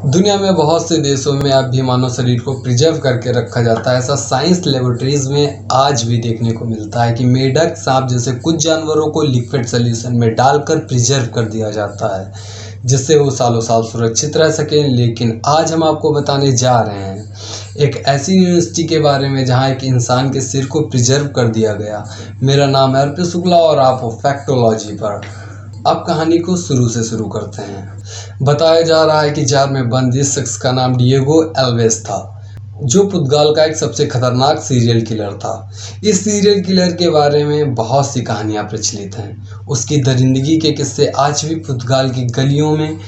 दुनिया में बहुत से देशों में अब भी मानव शरीर को प्रिजर्व करके रखा जाता है। ऐसा साइंस लेबोरेटरीज में आज भी देखने को मिलता है कि मेढक, सांप जैसे कुछ जानवरों को लिक्विड सोल्यूशन में डालकर प्रिजर्व कर दिया जाता है, जिससे वो सालों साल सुरक्षित रह सकें। लेकिन आज हम आपको बताने जा रहे हैं एक ऐसी यूनिवर्सिटी के बारे में जहां एक इंसान के सिर को प्रिजर्व कर दिया गया। मेरा नाम है अर्पित शुक्ला और आप हो फैक्टोलॉजी पर। अब कहानी को शुरू से शुरू करते हैं। बताया जा रहा है कि जार में बंद इस शख्स का नाम डिएगो एल्वेस था, जो पुर्तगाल का एक सबसे खतरनाक सीरियल किलर था। इस सीरियल किलर के बारे में बहुत सी कहानियां प्रचलित हैं। उसकी दरिंदगी के किस्से आज भी पुर्तगाल की गलियों में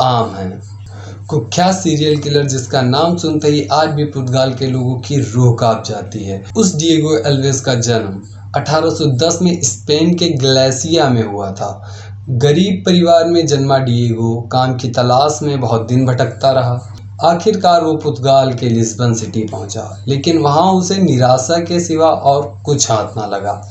आम हैं। कुख्यात सीरियल किलर जिसका नाम सुनते ही आज भी पुर्तगाल के लोगों की रूह कांप जाती है। उस डिएगो एल्वेस का जन्म 1810 में स्पेन के गलेसिया में हुआ था। गरीब परिवार में जन्मा डिएगो काम की तलाश में बहुत दिन भटकता रहा। आखिरकार वो पुर्तगाल के लिस्बन सिटी पहुंचा, लेकिन वहां उसे निराशा के सिवा और कुछ हाथ ना लगा।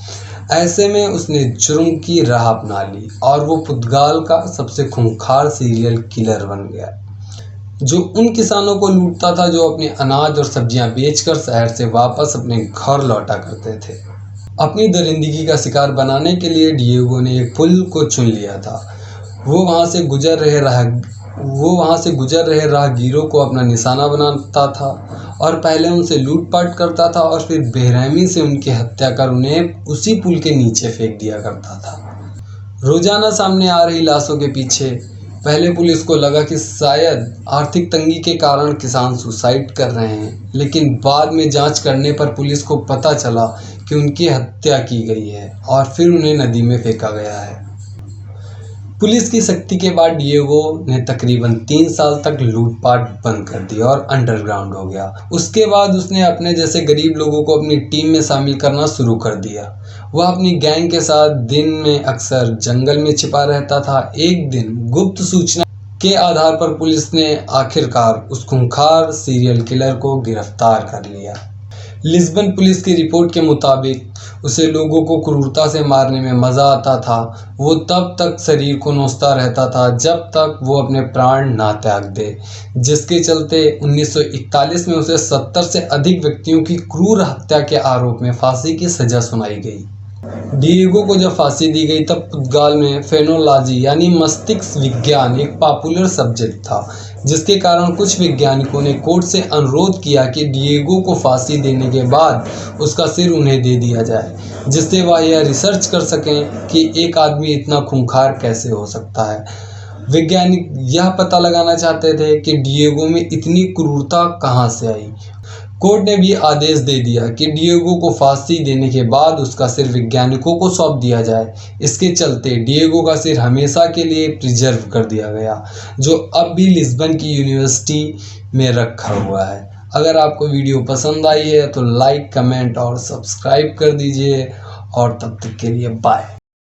ऐसे में उसने जुर्म की राह अपना ली और वो पुर्तगाल का सबसे खूंखार सीरियल किलर बन गया, जो उन किसानों को लूटता था जो अपने अनाज और सब्जियां बेचकर शहर से वापस अपने घर लौटा करते थे। अपनी दरिंदगी का शिकार बनाने के लिए डिएगो ने एक पुल को चुन लिया था। वो वहां से गुजर रहे राहगीरों को अपना निशाना बनाता था और पहले उनसे लूटपाट करता था और फिर बेरहमी से उनकी हत्या कर उन्हें उसी पुल के नीचे फेंक दिया करता था। रोजाना सामने आ रही लाशों के पीछे पहले पुलिस को लगा कि शायद आर्थिक तंगी के कारण किसान सुसाइड कर रहे हैं, लेकिन बाद में जांच करने पर पुलिस को पता चला कि उनकी हत्या की गई है और फिर उन्हें नदी में फेंका गया है। पुलिस की सख्ती के बाद डिएगो ने तकरीबन 3 साल तक लूटपाट बंद कर दी और अंडरग्राउंड हो गया। उसके बाद उसने अपने जैसे गरीब लोगों को अपनी टीम में शामिल करना शुरू कर दिया। वह अपनी गैंग के साथ दिन में अक्सर जंगल में छिपा रहता था। एक दिन गुप्त सूचना के आधार पर पुलिस ने आखिरकार उस खूंखार सीरियल किलर को गिरफ्तार कर लिया। लिस्बन पुलिस की रिपोर्ट के मुताबिक उसे लोगों को क्रूरता से मारने में मज़ा आता था। वो तब तक शरीर को नोचता रहता था जब तक वो अपने प्राण ना त्याग दे, जिसके चलते 1941 में उसे 70 से अधिक व्यक्तियों की क्रूर हत्या के आरोप में फांसी की सज़ा सुनाई गई। डिएगो को जब फांसी दी गई तब पुर्तगाल में फेनोलॉजी यानी मस्तिष्क विज्ञान एक पॉपुलर सब्जेक्ट था, जिसके कारण कुछ वैज्ञानिकों ने कोर्ट से अनुरोध किया कि डिएगो को फांसी देने के बाद उसका सिर उन्हें दे दिया जाए, जिससे वह यह रिसर्च कर सकें कि एक आदमी इतना खूंखार कैसे हो सकता है। वैज्ञानिक यह पता लगाना चाहते थे कि डिएगो में इतनी क्रूरता कहां से आई। कोर्ट ने भी आदेश दे दिया कि डिएगो को फांसी देने के बाद उसका सिर वैज्ञानिकों को सौंप दिया जाए। इसके चलते डिएगो का सिर हमेशा के लिए प्रिजर्व कर दिया गया, जो अब भी लिस्बन की यूनिवर्सिटी में रखा हुआ है। अगर आपको वीडियो पसंद आई है तो लाइक, कमेंट और सब्सक्राइब कर दीजिए और तब तक के लिए बाय।